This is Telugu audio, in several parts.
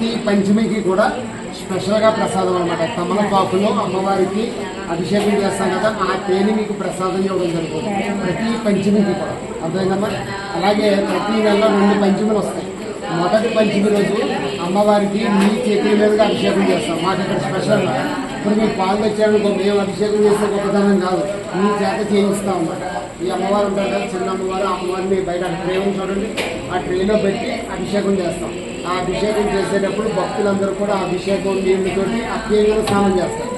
ప్రతి పంచమికి కూడా స్పెషల్గా ప్రసాదం అనమాట. తమలపాకులో అమ్మవారికి అభిషేకం చేస్తాం కదా, ఆ తేనె మీకు ప్రసాదం ఇవ్వడం జరుగుతుంది ప్రతి పంచమికి కూడా. అర్థమైందమ్మా? అలాగే ప్రతి నెలలో 2 పంచములు వస్తాయి. మొదటి పంచమి రోజు అమ్మవారికి మీ చేతుల మీదుగా అభిషేకం చేస్తాం. మాకు ఇక్కడ స్పెషల్. ఇప్పుడు మీరు పాలు తెచ్చారనుకో, మేము అభిషేకం చేసే గొప్పతనం కాదు, మీ చేత చేయిస్తాం అన్నమాట. ఈ అమ్మవారు ఉంటారు కదా, చిన్న అమ్మవారు, ఆ అమ్మవారిని బయట ట్రే చూడండి, ఆ ట్రేలో పెట్టి అభిషేకం చేస్తాం. ఆ అభిషేకం చేసేటప్పుడు భక్తులందరూ కూడా ఆ అభిషేకం నీళ్ళతోటి అత్యంగా స్నానం చేస్తారు.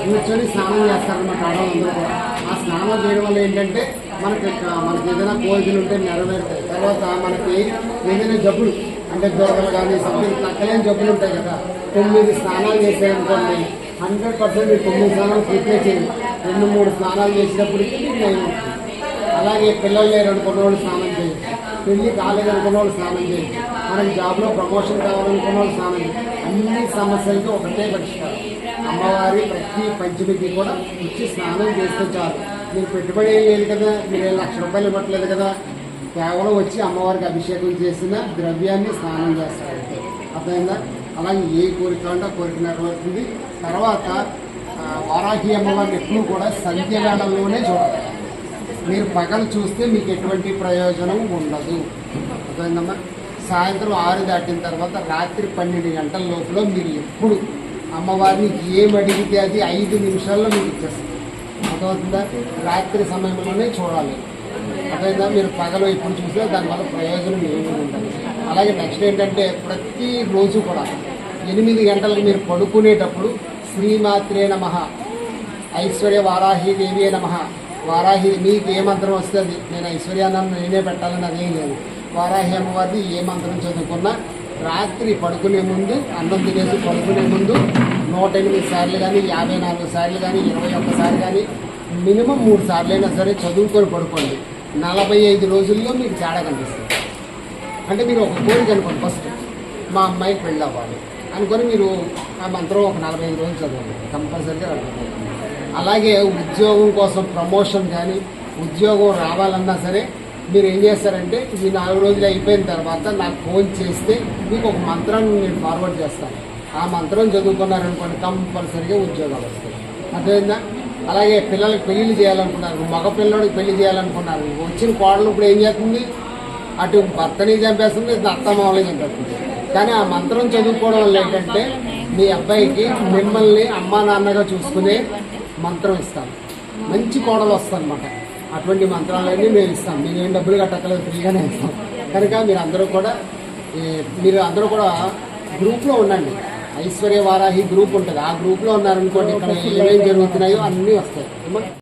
కూర్చొని స్నానం చేస్తారన్నమాట ఆడవాళ్ళందరూ కూడా. ఆ స్నానం చేయడం వల్ల ఏంటంటే మనకి ఏదైనా కోరికలు ఉంటే నెరవేరుతాయి. తర్వాత మనకి ఏదైనా జబ్బులు అంటే దొరకలు కానీ సంథింగ్ తక్కలేని జబ్బులు ఉంటాయి కదా, 9 స్నానాలు చేసేదనుకోండి 100% 9 స్నానాలు ప్రిపేర్ చేయండి. 2-3 స్నానాలు చేసినప్పటికీ నేను అలాగే పిల్లలు లేరనుకున్న వాళ్ళు స్నానం చేయొచ్చు, పెళ్లి కాలేదనుకున్న వాళ్ళు స్నానం చేయొచ్చు, మనకి జాబ్లో ప్రమోషన్ కావాలనుకున్న వాళ్ళు స్నానం చేయొచ్చు. అన్ని సమస్యలకి ఒకటే పరిష్కారం. అమ్మవారి ప్రతి పంచమికి కూడా ఇచ్చి స్నానం చేస్తే చాలు. మీరు పెట్టుబడి ఏం లేదు కదా, మీరు ₹1,00,000 ఇవ్వట్లేదు కదా, కేవలం వచ్చి అమ్మవారికి అభిషేకం చేసిన ద్రవ్యాన్ని స్నానం చేస్తారు. అర్థమైందా? అలాగే ఏ కోరిక అంటే ఆ కోరిక నెరవేరుతుంది. తర్వాత వారాహి అమ్మవారిని ఎప్పుడూ కూడా సంధ్య వేళల్లోనే చూడాలి. మీరు పగలు చూస్తే మీకు ఎటువంటి ప్రయోజనం ఉండదు. అర్థమైందమ్మా? సాయంత్రం 6 దాటిన తర్వాత రాత్రి 12 గంటల లోపల మీరు ఎప్పుడు అమ్మవారిని ఏం అడిగితే అది 5 నిమిషాల్లో మీకు ఇచ్చేస్తుంది. అర్థమవుతుందా? రాత్రి సమయంలోనే చూడాలి. అర్థమైందా? మీరు పగలు ఎప్పుడు చూసినా దానివల్ల ప్రయోజనం ఏమీ ఉండదు. అలాగే నెక్స్ట్ ఏంటంటే ప్రతిరోజు కూడా 8 గంటలకు మీరు పడుకునేటప్పుడు శ్రీమాత్రే నమః, ఐశ్వర్య వారాహి దేవి నమః, వారాహి మీకు ఏ మంత్రం వస్తుంది, నేను ఐశ్వర్యాన్ని నేనే పెట్టాలని అదేం లేదు. వారాహి అమ్మవారిది ఏ మంత్రం చదువుకున్నా రాత్రి పడుకునే ముందు, అన్నం తినేసి పడుకునే ముందు 108 సార్లు కానీ, 54 సార్లు కానీ, 21 సార్లు కానీ, మినిమం 3 సార్లు అయినా సరే చదువుకొని పడుకోండి. 45 రోజుల్లో మీకు తేడా కనిపిస్తుంది. అంటే మీరు ఒక కోరిక అనుకోండి, ఫస్ట్ మా అమ్మాయికి పెళ్ళి అవ్వాలి అనుకొని మీరు ఆ మంత్రం ఒక 45 రోజులు చదవండి, కంపల్సరీగా అడుగుతుంది. అలాగే ఉద్యోగం కోసం ప్రమోషన్ కానీ, ఉద్యోగం రావాలన్నా సరే మీరు ఏం చేస్తారంటే ఈ 4 రోజులు అయిపోయిన తర్వాత నాకు ఫోన్ చేస్తే మీకు ఒక మంత్రాన్ని నేను ఫార్వర్డ్ చేస్తాను. ఆ మంత్రం చదువుకున్నారనుకోండి కంపల్సరీగా ఉద్యోగాలు వస్తాయి. అర్థమైందా? అలాగే పిల్లలకి పెళ్లి చేయాలనుకున్నారు, మగ పిల్లడికి పెళ్లి చేయాలనుకున్నారు, వచ్చిన కోడలు ఇప్పుడు ఏం చేస్తుంది, అటు భర్తని చంపేస్తుంది, అత్తమామని చంపేస్తుంది. కానీ ఆ మంత్రం చదువుకోవడం వల్ల ఏంటంటే మీ అబ్బాయికి మిమ్మల్ని అమ్మా నాన్నగా చూసుకునే మంత్రం ఇస్తాను, మంచి కోడలు వస్తుంది అనమాట. అటువంటి మంత్రాలన్నీ మేము ఇస్తాం. మీరు ఏం డబ్బులు కట్టక్కలేదు, ఫ్రీగానే ఇస్తాం. కనుక మీరు అందరూ కూడా గ్రూప్లో ఉండండి. ఐశ్వర్య వారాహి గ్రూప్ ఉంటుంది, ఆ గ్రూప్లో ఉన్నారనుకోండి, ఇక్కడ ఏమేమి జరుగుతున్నాయో అన్నీ వస్తాయి.